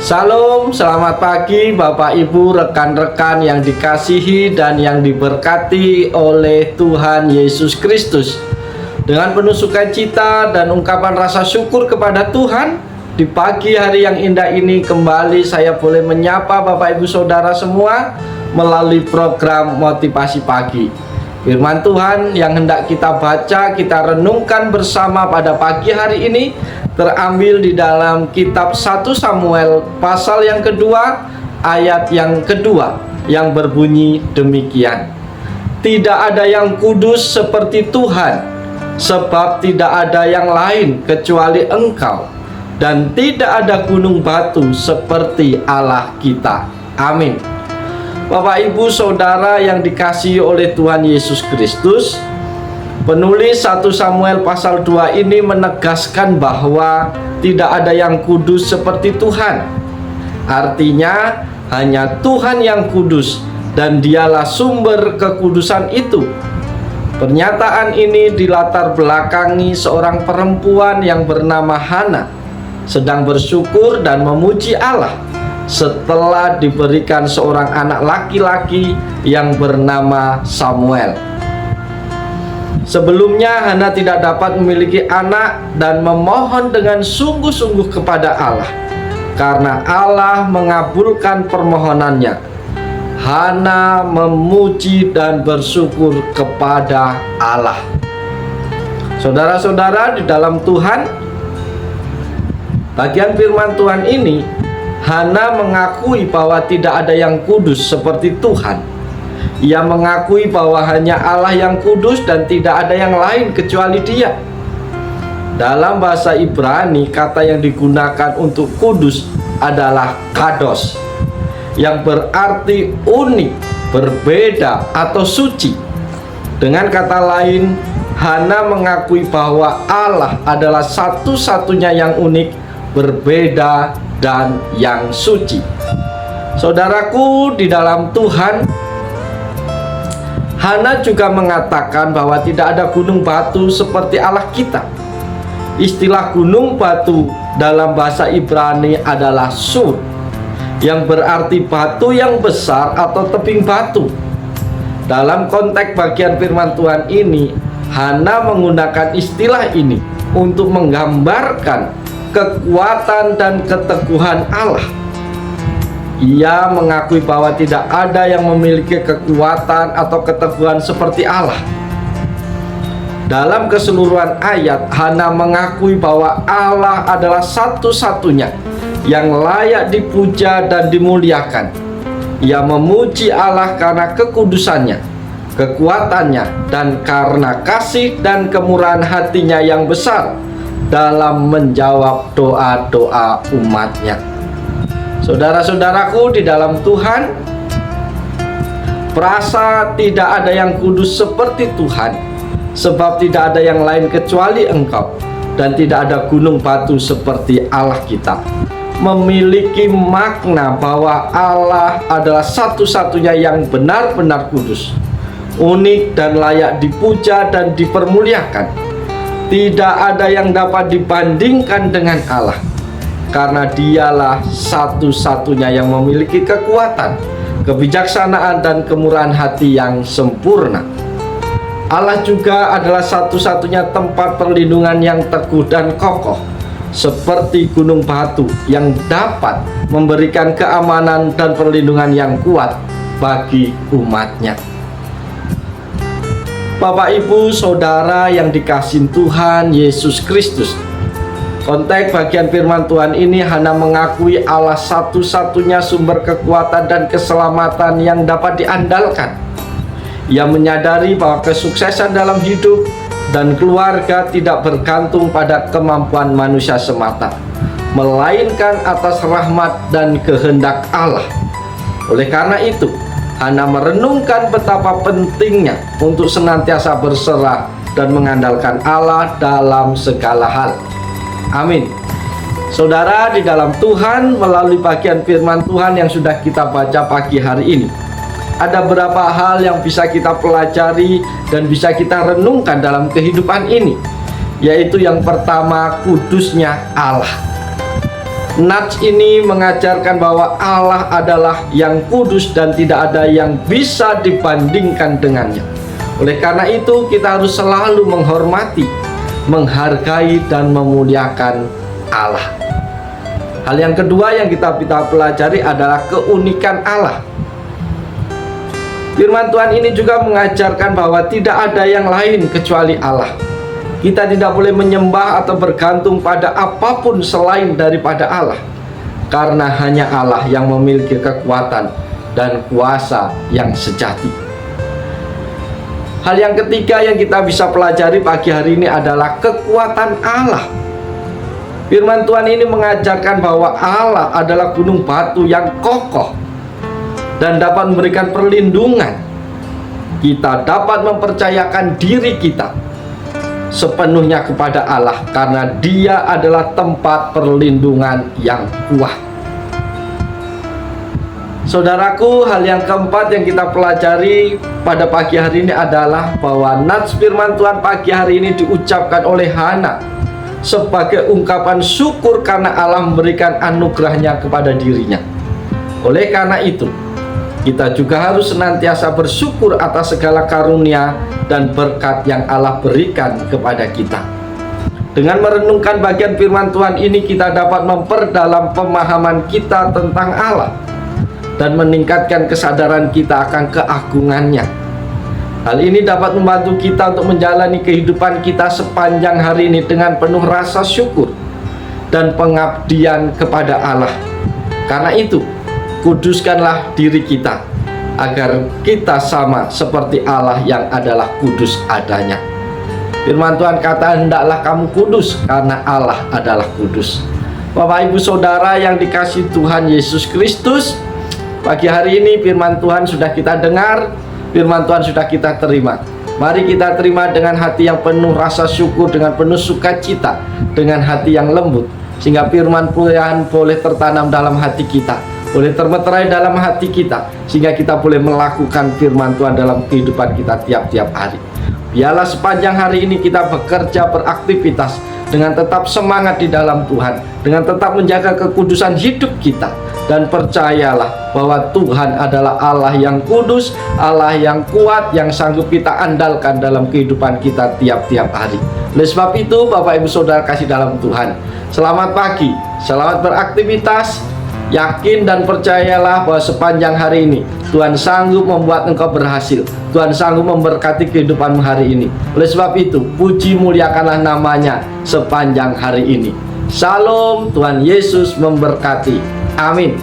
Salam, selamat pagi Bapak Ibu, rekan-rekan yang dikasihi dan yang diberkati oleh Tuhan Yesus Kristus. Dengan penuh sukacita dan ungkapan rasa syukur kepada Tuhan, di pagi hari yang indah ini kembali saya boleh menyapa Bapak Ibu Saudara semua melalui program Motivasi Pagi. Firman Tuhan yang hendak kita baca, kita renungkan bersama pada pagi hari ini terambil di dalam kitab 1 Samuel pasal yang kedua ayat yang kedua yang berbunyi demikian. Tidak ada yang kudus seperti Tuhan, sebab tidak ada yang lain kecuali Engkau, dan tidak ada gunung batu seperti Allah kita. Amin. Bapak Ibu Saudara yang dikasihi oleh Tuhan Yesus Kristus, penulis 1 Samuel pasal 2 ini menegaskan bahwa tidak ada yang kudus seperti Tuhan. Artinya hanya Tuhan yang kudus dan dialah sumber kekudusan itu. Pernyataan ini dilatar belakangi seorang perempuan yang bernama Hana sedang bersyukur dan memuji Allah setelah diberikan seorang anak laki-laki yang bernama Samuel. Sebelumnya Hana tidak dapat memiliki anak dan memohon dengan sungguh-sungguh kepada Allah. Karena Allah mengabulkan permohonannya, Hana memuji dan bersyukur kepada Allah. Saudara-saudara di dalam Tuhan, bagian firman Tuhan ini, Hana mengakui bahwa tidak ada yang kudus seperti Tuhan. Ia mengakui bahwa hanya Allah yang kudus dan tidak ada yang lain kecuali Dia. Dalam bahasa Ibrani, kata yang digunakan untuk kudus adalah kados, yang berarti unik, berbeda, atau suci. Dengan kata lain, Hana mengakui bahwa Allah adalah satu-satunya yang unik, berbeda, dan yang suci. Saudaraku di dalam Tuhan, Hana juga mengatakan bahwa tidak ada gunung batu seperti Allah kita. Istilah gunung batu dalam bahasa Ibrani adalah sur, yang berarti batu yang besar atau tebing batu. Dalam konteks bagian firman Tuhan ini, Hana menggunakan istilah ini untuk menggambarkan kekuatan dan keteguhan Allah. Ia mengakui bahwa tidak ada yang memiliki kekuatan atau keteguhan seperti Allah. Dalam keseluruhan ayat, Hana mengakui bahwa Allah adalah satu-satunya yang layak dipuja dan dimuliakan. Ia memuji Allah karena kekudusannya, kekuatannya, dan karena kasih dan kemurahan hatinya yang besar dalam menjawab doa-doa umatnya. Saudara-saudaraku di dalam Tuhan, perasa tidak ada yang kudus seperti Tuhan, sebab tidak ada yang lain kecuali Engkau, dan tidak ada gunung batu seperti Allah kita. Memiliki makna bahwa Allah adalah satu-satunya yang benar-benar kudus, unik dan layak dipuja dan dipermuliakan. Tidak ada yang dapat dibandingkan dengan Allah, karena Dialah satu-satunya yang memiliki kekuatan, kebijaksanaan, dan kemurahan hati yang sempurna. Allah juga adalah satu-satunya tempat perlindungan yang teguh dan kokoh, seperti gunung batu yang dapat memberikan keamanan dan perlindungan yang kuat bagi umatnya. Bapak Ibu Saudara yang dikasihi Tuhan Yesus Kristus, konteks bagian firman Tuhan ini, Hana mengakui Allah satu-satunya sumber kekuatan dan keselamatan yang dapat diandalkan. Ia menyadari bahwa kesuksesan dalam hidup dan keluarga tidak bergantung pada kemampuan manusia semata, melainkan atas rahmat dan kehendak Allah. Oleh karena itu, Hana merenungkan betapa pentingnya untuk senantiasa berserah dan mengandalkan Allah dalam segala hal. Amin. Saudara di dalam Tuhan, melalui bagian firman Tuhan yang sudah kita baca pagi hari ini, ada beberapa hal yang bisa kita pelajari dan bisa kita renungkan dalam kehidupan ini, yaitu yang pertama, kudusnya Allah. Nats ini mengajarkan bahwa Allah adalah yang kudus dan tidak ada yang bisa dibandingkan dengannya. Oleh karena itu kita harus selalu menghormati, menghargai dan memuliakan Allah. Hal yang kedua yang kita pelajari adalah keunikan Allah. Firman Tuhan ini juga mengajarkan bahwa tidak ada yang lain kecuali Allah. Kita tidak boleh menyembah atau bergantung pada apapun selain daripada Allah, karena hanya Allah yang memiliki kekuatan dan kuasa yang sejati. Hal yang ketiga yang kita bisa pelajari pagi hari ini adalah kekuatan Allah. Firman Tuhan ini mengajarkan bahwa Allah adalah gunung batu yang kokoh dan dapat memberikan perlindungan. Kita dapat mempercayakan diri kita sepenuhnya kepada Allah karena Dia adalah tempat perlindungan yang kuat. Saudaraku, hal yang keempat yang kita pelajari pada pagi hari ini adalah bahwa nats firman Tuhan pagi hari ini diucapkan oleh Hana sebagai ungkapan syukur karena Allah memberikan anugerahnya kepada dirinya. Oleh karena itu, kita juga harus senantiasa bersyukur atas segala karunia dan berkat yang Allah berikan kepada kita. Dengan merenungkan bagian firman Tuhan ini, kita dapat memperdalam pemahaman kita tentang Allah dan meningkatkan kesadaran kita akan keagungannya. Hal ini dapat membantu kita untuk menjalani kehidupan kita sepanjang hari ini dengan penuh rasa syukur dan pengabdian kepada Allah. Karena itu, kuduskanlah diri kita agar kita sama seperti Allah yang adalah kudus adanya. Firman Tuhan kata, hendaklah kamu kudus karena Allah adalah kudus. Bapak Ibu Saudara yang dikasihi Tuhan Yesus Kristus, pagi hari ini firman Tuhan sudah kita dengar, firman Tuhan sudah kita terima. Mari kita terima dengan hati yang penuh rasa syukur, dengan penuh sukacita, dengan hati yang lembut, sehingga firman Tuhan boleh tertanam dalam hati kita, boleh termeterai dalam hati kita, sehingga kita boleh melakukan firman Tuhan dalam kehidupan kita tiap-tiap hari. Biarlah sepanjang hari ini kita bekerja, beraktivitas dengan tetap semangat di dalam Tuhan, dengan tetap menjaga kekudusan hidup kita, dan percayalah bahwa Tuhan adalah Allah yang kudus, Allah yang kuat, yang sanggup kita andalkan dalam kehidupan kita tiap-tiap hari. Oleh sebab itu, Bapak Ibu Saudara kasih dalam Tuhan, selamat pagi, selamat beraktivitas. Yakin dan percayalah bahwa sepanjang hari ini Tuhan sanggup membuat engkau berhasil. Tuhan sanggup memberkati kehidupanmu hari ini. Oleh sebab itu, puji muliakanlah namanya sepanjang hari ini. Shalom, Tuhan Yesus memberkati. Amin.